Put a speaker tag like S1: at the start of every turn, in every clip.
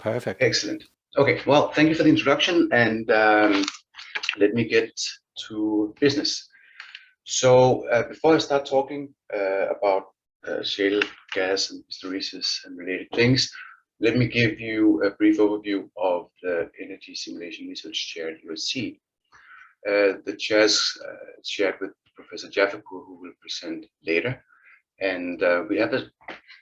S1: Perfect.
S2: Excellent. Okay, well, thank you for the introduction, and let me get to business. So before I start talking about shale gas and hysteresis and related things, let me give you a brief overview of the energy simulation research chair at USC. The chair's shared with Professor Jafferpour, who will present later, and we have a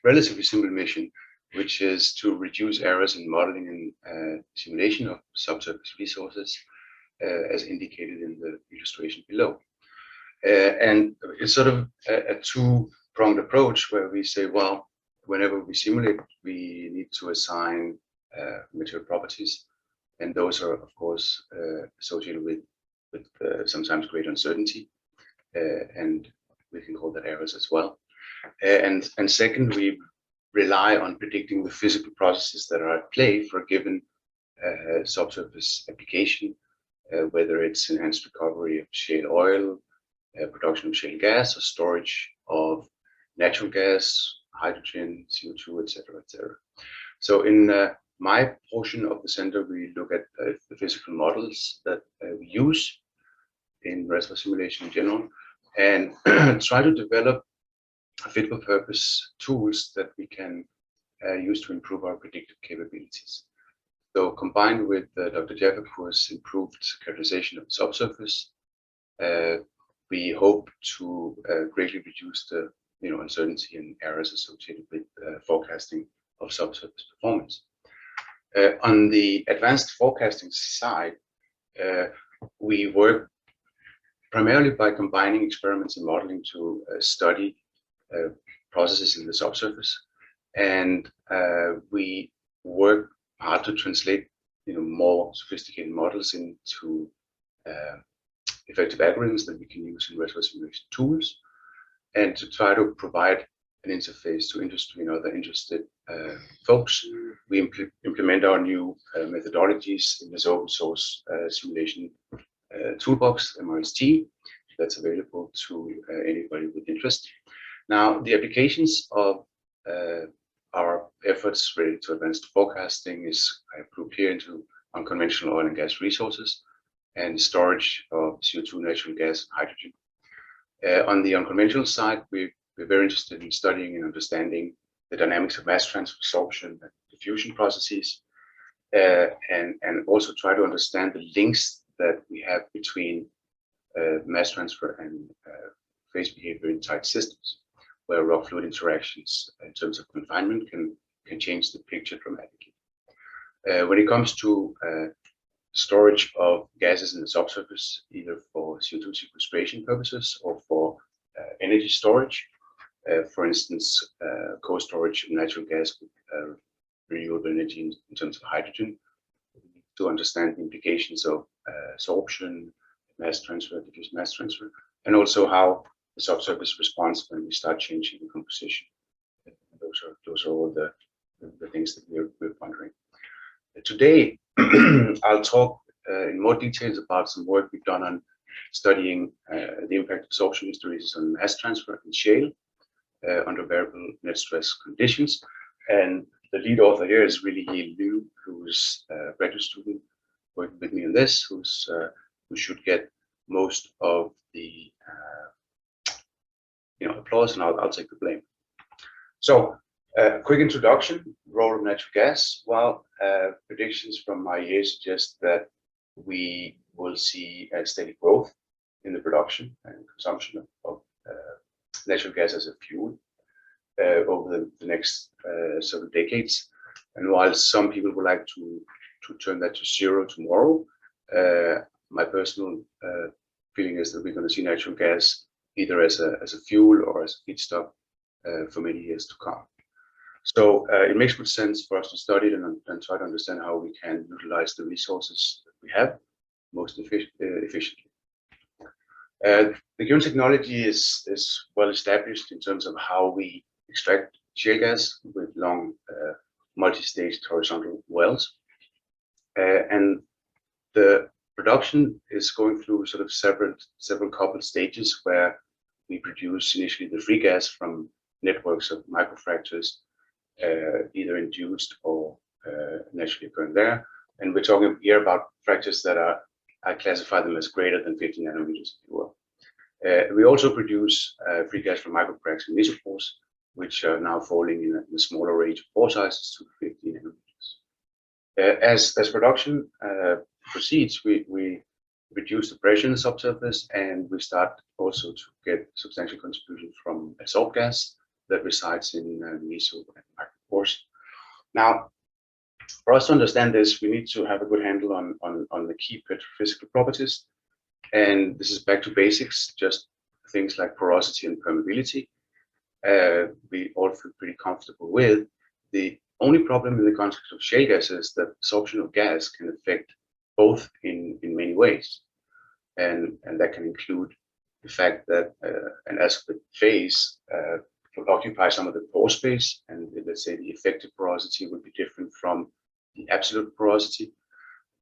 S2: relatively simple mission, which is to reduce errors in modeling and simulation of subsurface resources, as indicated in the illustration below. And it's sort of a two-pronged approach where we say, well, whenever we simulate, we need to assign material properties, and those are, of course, associated with sometimes great uncertainty, and we can call that errors as well. And second, we rely on predicting the physical processes that are at play for a given subsurface application, whether it's enhanced recovery of shale oil, production of shale gas, or storage of natural gas, hydrogen, CO2, etc., etc. So in my portion of the center, we look at the physical models that we use in reservoir simulation in general, and try to develop fit-for-purpose tools that we can use to improve our predictive capabilities. So combined with Dr. Jafferpour's improved characterization of the subsurface, we hope to greatly reduce the uncertainty and errors associated with forecasting of subsurface performance. On the advanced forecasting side, we work primarily by combining experiments and modeling to study processes in the subsurface, and we work hard to translate more sophisticated models into effective algorithms that we can use in reservoir simulation tools, and to try to provide an interface to industry and other interested folks. We implement our new methodologies in this open source simulation toolbox, MRST, that's available to anybody with interest. Now, the applications of our efforts related to advanced forecasting is grouped here into unconventional oil and gas resources and storage of CO2, natural gas, and hydrogen. On the unconventional side, we're very interested in studying and understanding the dynamics of mass transfer, absorption, and diffusion processes, and also try to understand the links that we have between mass transfer and phase behavior in tight systems, where rock fluid interactions in terms of confinement can change the picture dramatically. When it comes to storage of gases in the subsurface, either for CO2 sequestration purposes or for energy storage, for instance, co-storage of natural gas with renewable energy in terms of hydrogen, to understand the implications of absorption, mass transfer, diffuse mass transfer, and also how the subsurface responds when we start changing the composition. Those are all the things that we're pondering. Today, I'll talk in more details about some work we've done on studying the impact of absorption hysteresis on mass transfer in shale under variable net stress conditions. And the lead author here is really Yi Liu, who's a graduate student working with me on this, who should get most of the applause, and I'll take the blame. So, quick introduction: role of natural gas. Well, predictions from IEA suggest that we will see a steady growth in the production and consumption of natural gas as a fuel over the next several decades. And while some people would like to turn that to zero tomorrow, my personal feeling is that we're going to see natural gas either as a fuel or as a feedstock for many years to come. So it makes good sense for us to study it and try to understand how we can utilize the resources that we have most efficiently. The current technology is well established in terms of how we extract shale gas with long multi-staged horizontal wells, and the production is going through sort of several coupled stages where we produce initially the free gas from networks of microfractures, either induced or naturally occurring there. And we're talking here about fractures that are, I classify them as greater than 50 nanometers, if you will. We also produce free gas from microcracks and mesopores, which are now falling in a smaller range of pore sizes to 50 nanometers. As production proceeds, we reduce the pressure in the subsurface, and we start also to get substantial contribution from adsorbed gas that resides in meso and micropores. Now, for us to understand this, we need to have a good handle on the key petrophysical properties. And this is back to basics, just things like porosity and permeability. We all feel pretty comfortable with. The only problem in the context of shale gas is that absorption of gas can affect both in many ways. And that can include the fact that an aspect phase will occupy some of the pore space, and let's say the effective porosity would be different from the absolute porosity.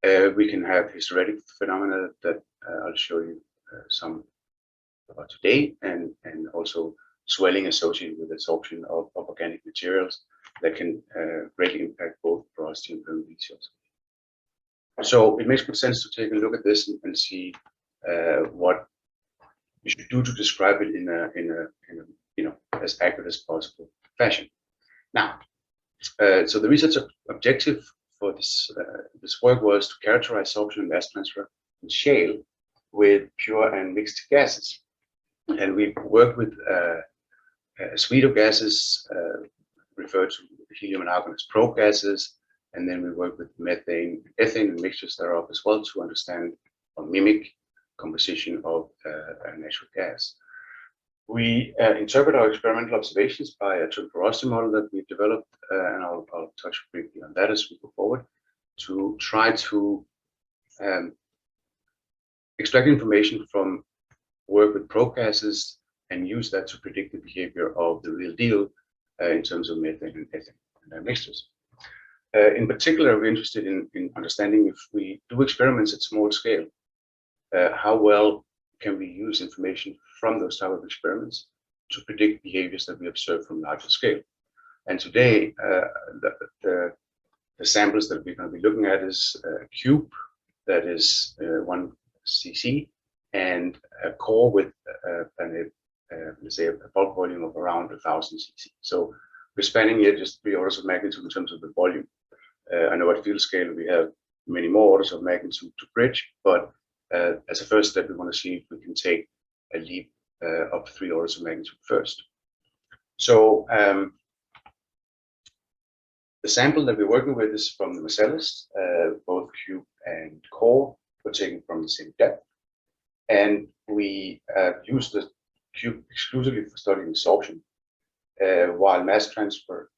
S2: We can have hysteretic phenomena that I'll show you some about today, and also swelling associated with absorption of organic materials that can greatly impact both porosity and permeability. So it makes good sense to take a look at this and see what we should do to describe it in a as accurate as possible fashion. Now, so the research objective for this work was to characterize sorption and mass transfer in shale with pure and mixed gases, and we worked with a suite of gases referred to helium and argon as probe gases, and then we worked with methane, ethane, and mixtures thereof as well to understand or mimic composition of a natural gas. We interpret our experimental observations by a term porosity model that we've developed, and I'll touch briefly on that as we go forward, to try to extract information from work with probe gases and use that to predict the behavior of the real deal in terms of methane and ethane and their mixtures. In particular, we're interested in understanding if we do experiments at small scale, how well can we use information from those type of experiments to predict behaviors that we observe from larger scale. And today, the samples that we're going to be looking at is a cube that is 1 cc and a core with let's say a bulk volume of around 1,000 cc. So we're spanning here just 3 orders of magnitude in terms of the volume. I know at field scale we have many more orders of magnitude to bridge, but as a first step, we want to see if we can take a leap of 3 orders of magnitude first. So the sample that we're working with is from the Marcellus. Both cube and core were taken from the same depth, and we use the cube exclusively for studying absorption, while mass transfer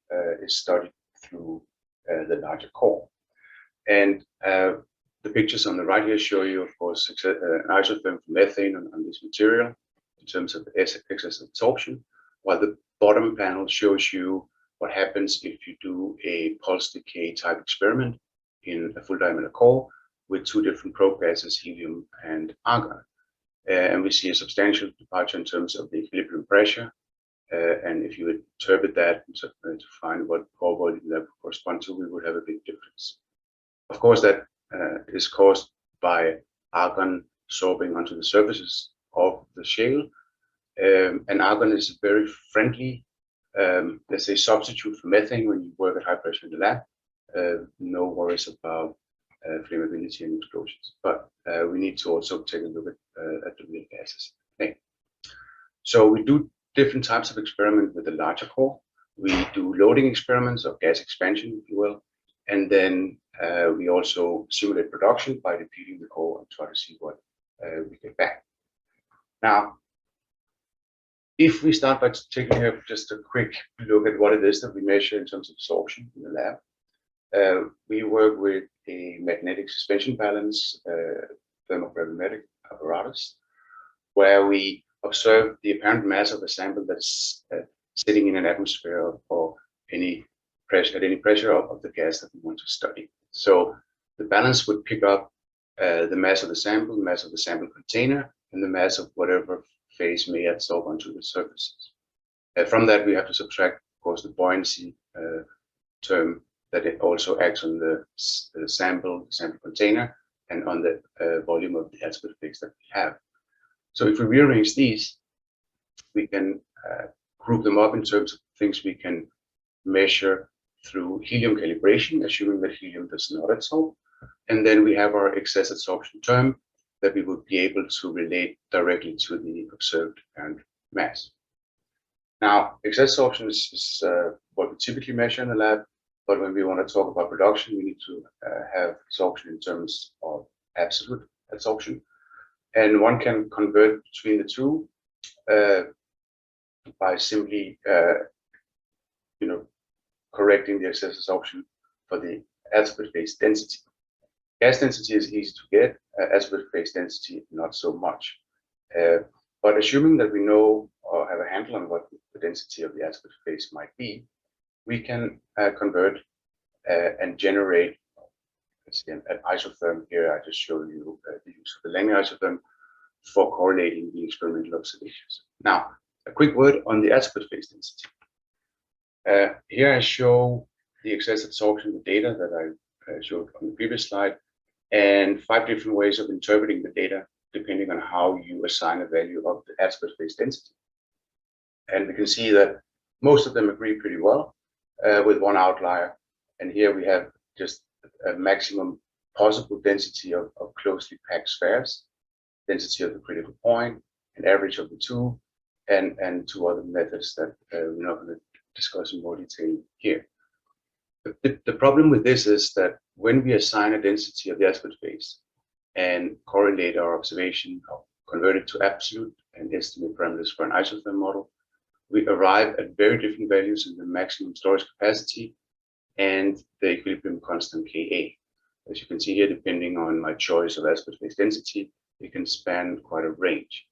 S2: is studied through the larger core. And the pictures on the right here show you, of course, an isotherm from methane on this material in terms of excess absorption, while the bottom panel shows you what happens if you do a pulse decay type experiment in a full diameter core with 2 different probe gases, helium and argon. And we see a substantial departure in terms of the equilibrium pressure. And if you interpret that to find what core volume that would correspond to, we would have a big difference. Of course, that is caused by argon sorbing onto the surfaces of the shale. And argon is a very friendly, let's say, substitute for methane when you work at high pressure in the lab. No worries about flammability and explosions, but we need to also take a look at the real gases. Okay. So we do different types of experiment with the larger core. We do loading experiments of gas expansion, if you will, and then we also simulate production by depleting the core and try to see what we get back. Now, if we start by taking here just a quick look at what it is that we measure in terms of absorption in the lab, we work with a magnetic suspension balance thermogravimetric apparatus, where we observe the apparent mass of a sample that's sitting in an atmosphere or any pressure at any pressure of the gas that we want to study. So the balance would pick up the mass of the sample, the mass of the sample container, and the mass of whatever phase may adsorb onto the surfaces. From that, we have to subtract, of course, the buoyancy term that it also acts on the sample container and on the volume of the adsorbate phase that we have. So if we rearrange these, we can group them up in terms of things we can measure through helium calibration, assuming that helium does not adsorb. And then we have our excess adsorption term that we will be able to relate directly to the observed apparent mass. Now, excess adsorption is what we typically measure in the lab, but when we want to talk about production, we need to have adsorption in terms of absolute adsorption. And one can convert between the two by simply correcting the excess adsorption for the adsorbate phase density. Gas density is easy to get, adsorbate phase density not so much. But assuming that we know or have a handle on what the density of the adsorbate phase might be, we can convert and generate, let's see, an isotherm here. I just showed you the use of the Lange isotherm for correlating the experimental observations. Now, a quick word on the adsorbate phase density. Here I show the excess adsorption, the data that I showed on the previous slide, and 5 different ways of interpreting the data depending on how you assign a value of the adsorbate phase density. And we can see that most of them agree pretty well, with one outlier. And here we have just a maximum possible density of closely packed spheres, density of the critical point, an average of the two, and 2 other methods that we're not going to discuss in more detail here. The problem with this is that when we assign a density of the adsorbate phase and correlate our observation, or convert it to absolute and estimate parameters for an isotherm model, we arrive at very different values in the maximum storage capacity and the equilibrium constant Ka. As you can see here, depending on my choice of adsorbate phase density, it can span quite a range.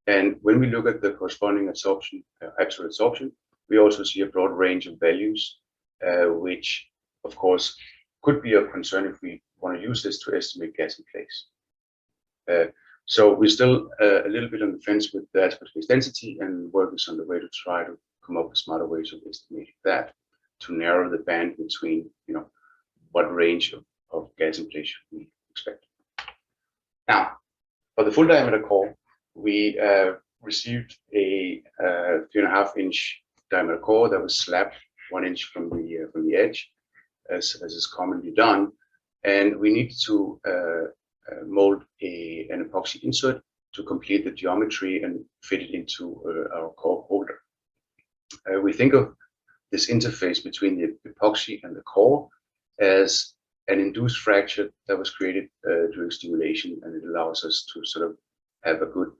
S2: And when we look at the corresponding absorption, absolute absorption, we also see a broad range of values, which of course could be of concern if we want to use this to estimate gas in place. So we're still a little bit on the fence with the adsorbate phase density, and work is on the way to try to come up with smarter ways of estimating that to narrow the band between, what range of gas in place should we expect. Now, for the full diameter core, we received a 3.5-inch diameter core that was slapped 1 inch from the edge, as is commonly done, and we need to mold an epoxy insert to complete the geometry and fit it into our core holder. We think of this interface between the epoxy and the core as an induced fracture that was created during stimulation, and it allows us to sort of have a good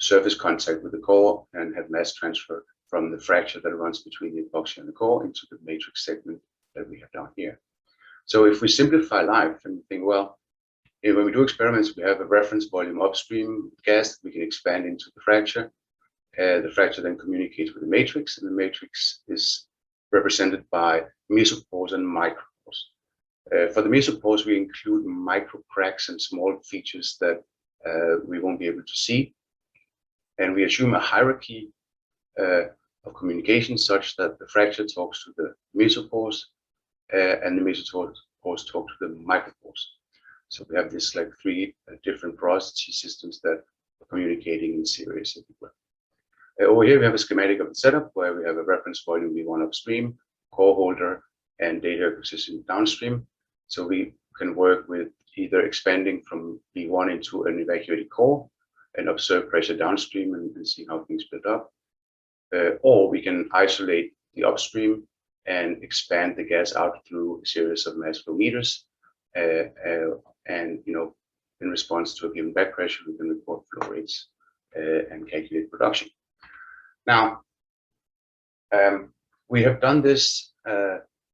S2: surface contact with the core and have mass transfer from the fracture that runs between the epoxy and the core into the matrix segment that we have down here. So if we simplify life and think, well, when we do experiments, we have a reference volume upstream gas that we can expand into the fracture. The fracture then communicates with the matrix, and the matrix is represented by mesopores and micropores. For the mesopores, we include micro cracks and small features that we won't be able to see. And we assume a hierarchy of communication such that the fracture talks to the mesopores and the mesopores talk to the micropores. So we have this like 3 different porosity systems that are communicating in series, if you will. Over here we have a schematic of the setup where we have a reference volume V1 upstream, core holder, and data acquisition downstream. So we can work with either expanding from V1 into an evacuated core and observe pressure downstream and see how things build up. Or we can isolate the upstream and expand the gas out through a series of mass flow meters. And in response to a given back pressure, we can report flow rates and calculate production. Now, we have done this.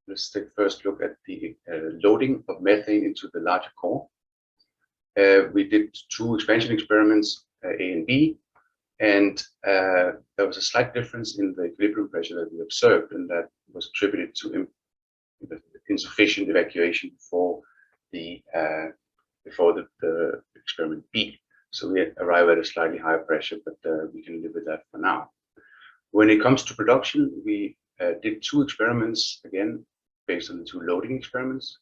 S2: Let's take first look at the loading of methane into the larger core. We did 2 expansion experiments, A and B, and there was a slight difference in the equilibrium pressure that we observed, and that was attributed to insufficient evacuation before the experiment B. So we arrive at a slightly higher pressure, but we can live with that for now. When it comes to production, we did 2 experiments again based on the two loading experiments.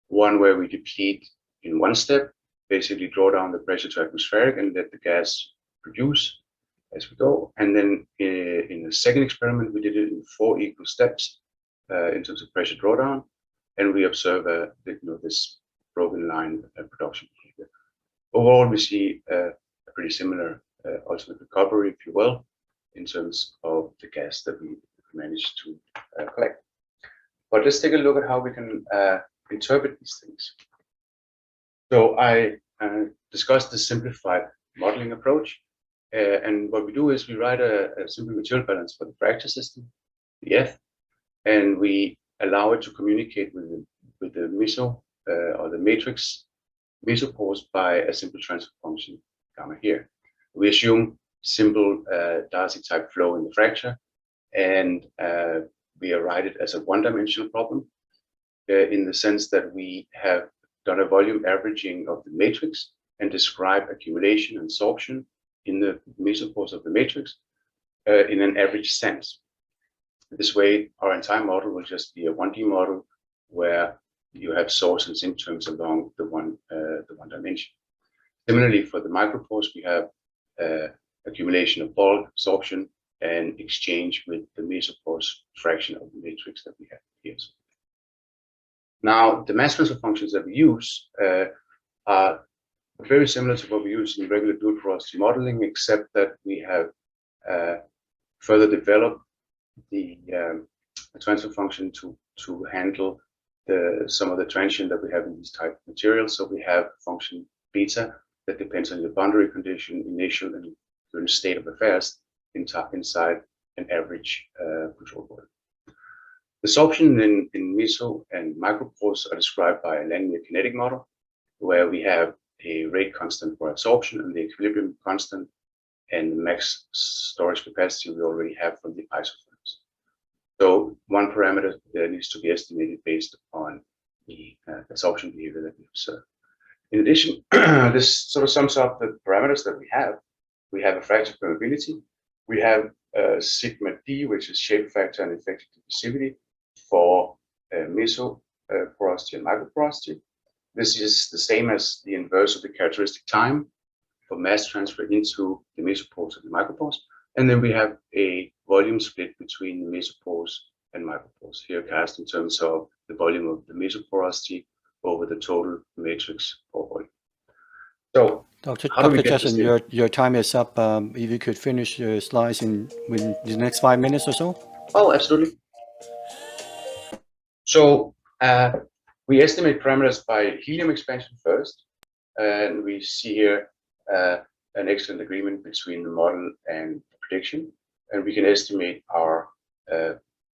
S2: One where we deplete in one step, basically draw down the pressure to atmospheric and let the gas produce as we go. And then in the second experiment, we did it in 4 equal steps in terms of pressure drawdown, and we observe this broken line production behavior. Overall, we see a pretty similar ultimate recovery, if you will, in terms of the gas that we managed to collect. But let's take a look at how we can interpret these things. So I discussed the simplified modeling approach. And what we do is we write a simple material balance for the fracture system, the F, and we allow it to communicate with the meso or the matrix mesopores by a simple transfer function gamma here. We assume simple Darcy type flow in the fracture, and we write it as a one-dimensional problem in the sense that we have done a volume averaging of the matrix and describe accumulation and sorption in the mesopores of the matrix in an average sense. This way, our entire model will just be a 1D model where you have source and sink terms along the one dimension. Similarly, for the micropores, we have accumulation of bulk, sorption, and exchange with the mesopores fraction of the matrix that we have here. Now, the mass transfer functions that we use are very similar to what we use in regular dual porosity modeling, except that we have further developed the transfer function to handle some of the transient that we have in these type of materials. So we have function beta that depends on the boundary condition, initial and current state of affairs inside an average control volume. The sorption in meso and micropores are described by a linear kinetic model, where we have a rate constant for absorption and the equilibrium constant and the max storage capacity we already have from the isotherms. So one parameter needs to be estimated based on the absorption behavior that we observe. In addition, this sort of sums up the parameters that we have. We have a fracture permeability. We have sigma D, which is shape factor and effective diffusivity for meso porosity and microporosity. This is the same as the inverse of the characteristic time for mass transfer into the mesopores and the micropores. And then we have a volume split between the mesopores and micropores, here cast in terms of the volume of the mesoporosity over the total matrix pore volume. So,
S1: Dr. Jessen, your time is up. If you could finish your slides within the next 5 minutes or so.
S2: Oh, absolutely. So we estimate parameters by helium expansion first, and we see here an excellent agreement between the model and the prediction, and we can estimate our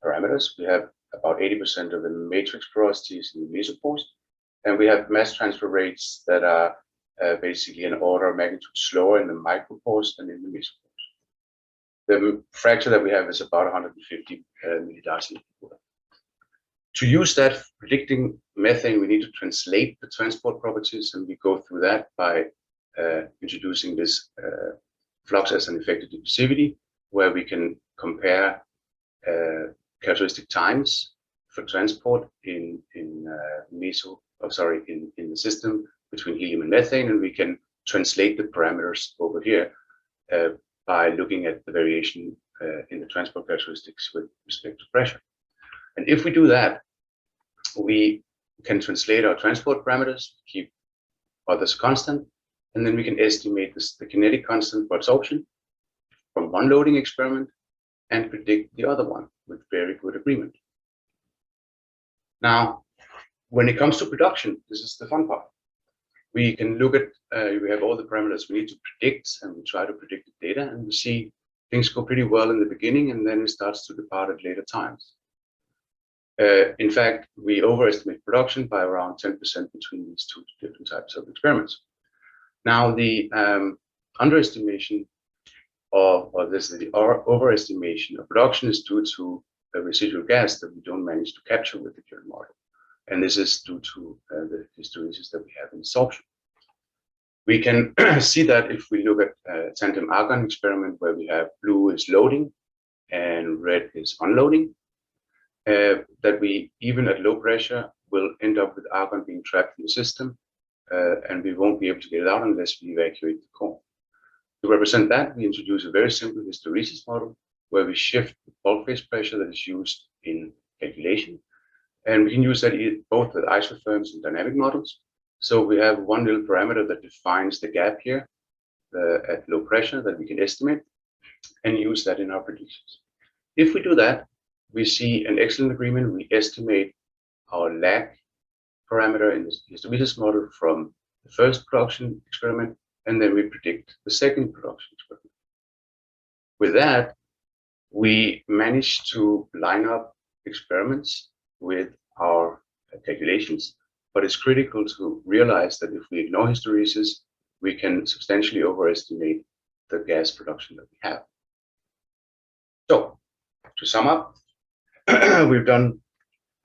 S2: parameters. We have about 80% of the matrix porosities in the mesopores, and we have mass transfer rates that are basically an order of magnitude slower in the micropores than in the mesopores. The fracture that we have is about 150 millidarcy. To use that for predicting methane, we need to translate the transport properties, and we go through that by introducing this flux as an effective diffusivity, where we can compare characteristic times for transport in the system between helium and methane, and we can translate the parameters over here by looking at the variation in the transport characteristics with respect to pressure. And if we do that, we can translate our transport parameters, keep others constant, and then we can estimate the kinetic constant for absorption from one loading experiment and predict the other one with very good agreement. Now, when it comes to production, this is the fun part. We can look at, we have all the parameters we need to predict, and we try to predict the data, and we see things go pretty well in the beginning, and then it starts to depart at later times. In fact, we overestimate production by around 10% between these two different types of experiments. Now, the underestimation or the overestimation of production is due to a residual gas that we don't manage to capture with the current model. And this is due to the hysteresis that we have in sorption. We can see that if we look at tandem argon experiment, where we have blue is loading and red is unloading. that we, even at low pressure, will end up with argon being trapped in the system, and we won't be able to get it out unless we evacuate the core. To represent that, we introduce a very simple hysteresis model where we shift the bulk phase pressure that is used in calculation. And we can use that both with isotherms and dynamic models. So we have one little parameter that defines the gap here at low pressure that we can estimate and use that in our predictions. If we do that, we see an excellent agreement. We estimate our lag parameter in this hysteresis model from the first production experiment, and then we predict the second production experiment. With that, we managed to line up experiments with our calculations, but it's critical to realize that if we ignore hysteresis, we can substantially overestimate the gas production that we have. So, to sum up, we've done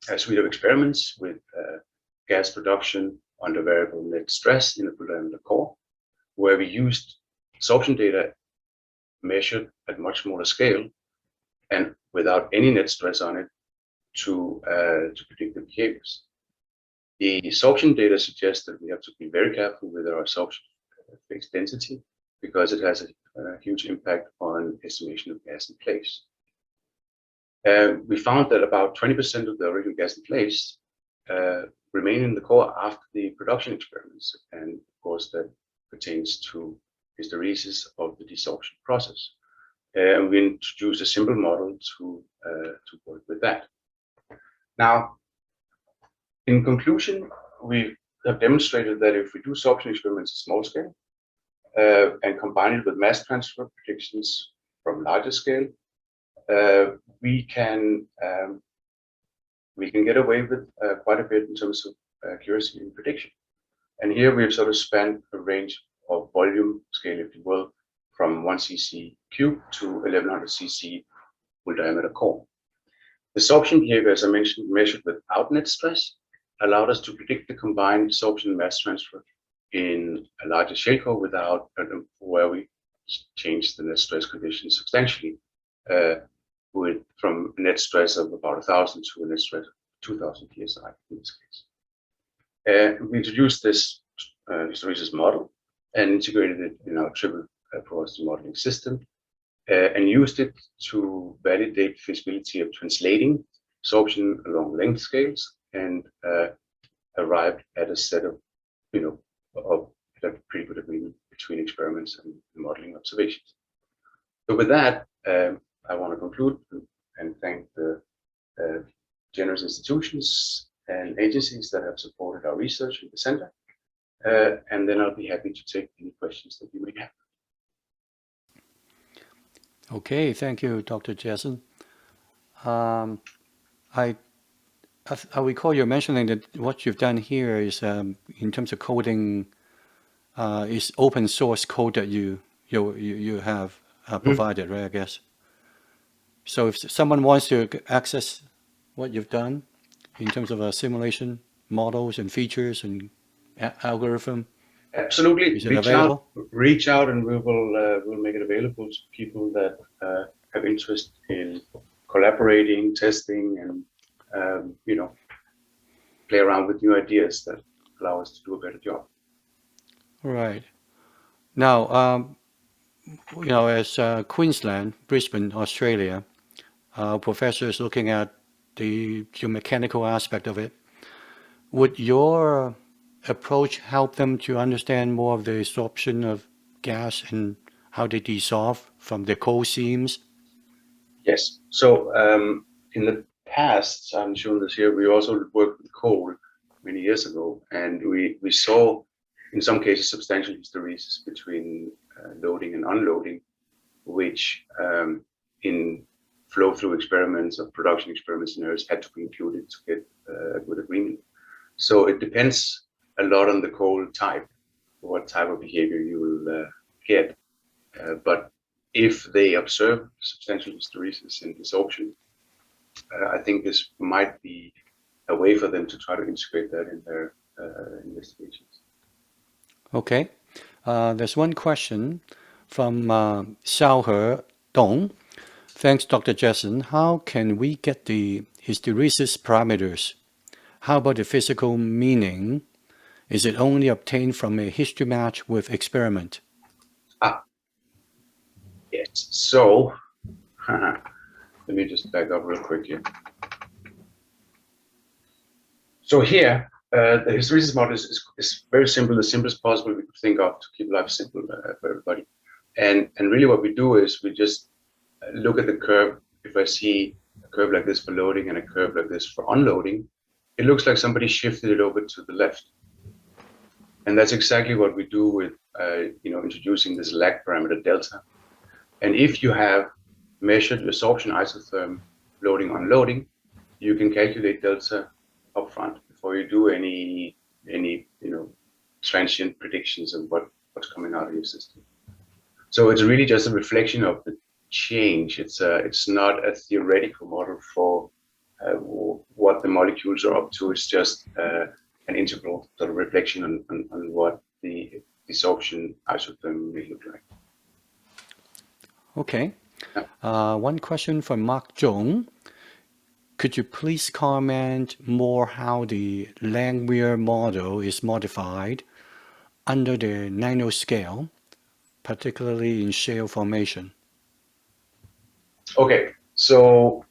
S2: a suite of experiments with gas production under variable net stress in a full diameter core, where we used absorption data measured at much smaller scale and without any net stress on it to predict the behaviors. The absorption data suggests that we have to be very careful with our absorption phase density because it has a huge impact on estimation of gas in place. We found that about 20% of the original gas in place remain in the core after the production experiments, and of course that pertains to hysteresis of the desorption process. And we introduced a simple model to work with that. Now, in conclusion, we have demonstrated that if we do sorption experiments at small scale and combine it with mass transfer predictions from larger scale, we can get away with quite a bit in terms of accuracy in prediction. And here we have sort of spanned a range of volume scale, if you will, from 1 cc cube to 1100 cc full diameter core. The sorption behavior, as I mentioned, measured without net stress, allowed us to predict the combined sorption mass transfer in a larger shale core without where we changed the net stress conditions substantially, from a net stress of about 1,000 to a net stress of 2,000 psi in this case. We introduced this hysteresis model and integrated it in our triple porosity modeling system and used it to validate feasibility of translating sorption along length scales and arrived at a set of, of a pretty good agreement between experiments and modeling observations. So with that, I want to conclude and thank the generous institutions and agencies that have supported our research in the center. And then I'll be happy to take any questions that you may have.
S1: Okay, thank you, Dr. Jessen. I recall you mentioning that what you've done here is, in terms of coding, is open source code that you have provided, right? I guess. So if someone wants to access what you've done in terms of simulation models and features and algorithm,
S2: absolutely,
S1: is it available?
S2: Reach out, and we will we'll make it available to people that have interest in collaborating, testing, and play around with new ideas that allow us to do a better job. Right.
S1: Now, as Queensland, Brisbane, Australia, professors looking at the geomechanical aspect of it, would your approach help them to understand more of the absorption of gas and how they dissolve from the coal seams?
S2: Yes. So in the past, I'm showing this here, we also worked with coal many years ago, and we saw in some cases substantial hysteresis between loading and unloading, which in flow-through experiments or production experiment scenarios had to be included to get a good agreement. So it depends a lot on the coal type, what type of behavior you will get. But if they observe substantial hysteresis in desorption, I think this might be a way for them to try to integrate that in their investigations.
S1: Okay. There's one question from Xiaohe Dong. Thanks, Dr. Jessen. How can we get the hysteresis parameters. How about the physical meaning? Is it only obtained from a history match with experiment?
S2: Yes. So let me just back up real quick here. So here, the hysteresis model is very simple, the simplest possible we could think of to keep life simple for everybody. And really what we do is we just look at the curve. If I see a curve like this for loading and a curve like this for unloading, it looks like somebody shifted it over to the left. And that's exactly what we do with introducing this lag parameter delta. And if you have measured your absorption isotherm loading unloading, you can calculate delta upfront before you do any transient predictions of what's coming out of your system. So it's really just a reflection of the change. It's not a theoretical model for what the molecules are up to. It's just an integral sort of reflection on what the absorption isotherm may look like.
S1: Okay. One question from Mark Jung. Could you please comment more how the Langmuir model is modified under the nanoscale, particularly in shale formation?
S2: Okay, so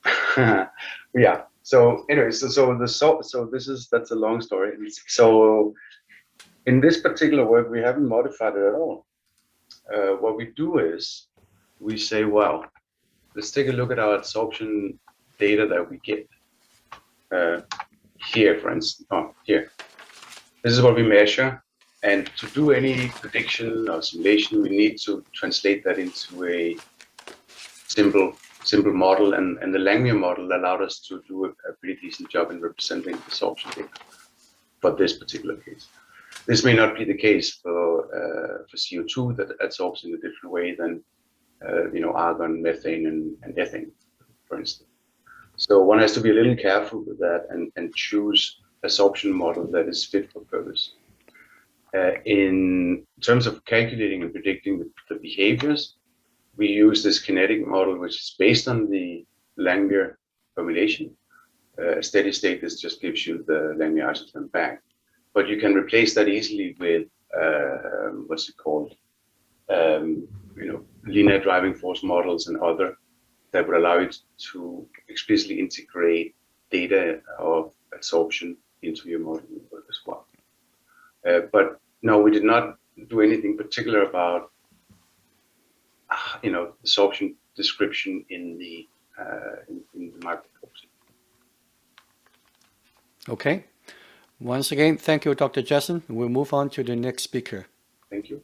S2: yeah. So anyway, that's a long story. So in this particular work, we haven't modified it at all. What we do is we say, well, let's take a look at our absorption data that we get here, for instance. Oh, here. This is what we measure, and to do any prediction or simulation, we need to translate that into a simple model, and the Langmuir model allowed us to do a pretty decent job in representing absorption data for this particular case. This may not be the case for CO2 that absorbs in a different way than argon, methane, and ethane, for instance. So one has to be a little careful with that and choose absorption model that is fit for purpose. In terms of calculating and predicting the behaviors, we use this kinetic model, which is based on the Langmuir formulation. Steady state, this just gives you the Langmuir isotherm back. But you can replace that easily with what's it called? Linear driving force models and other that would allow you to explicitly integrate data of absorption into your model as well. But no, we did not do anything particular about absorption description in the microscope.
S1: Okay. Once again, thank you, Dr. Jessen. We'll move on to the next speaker.
S2: Thank you.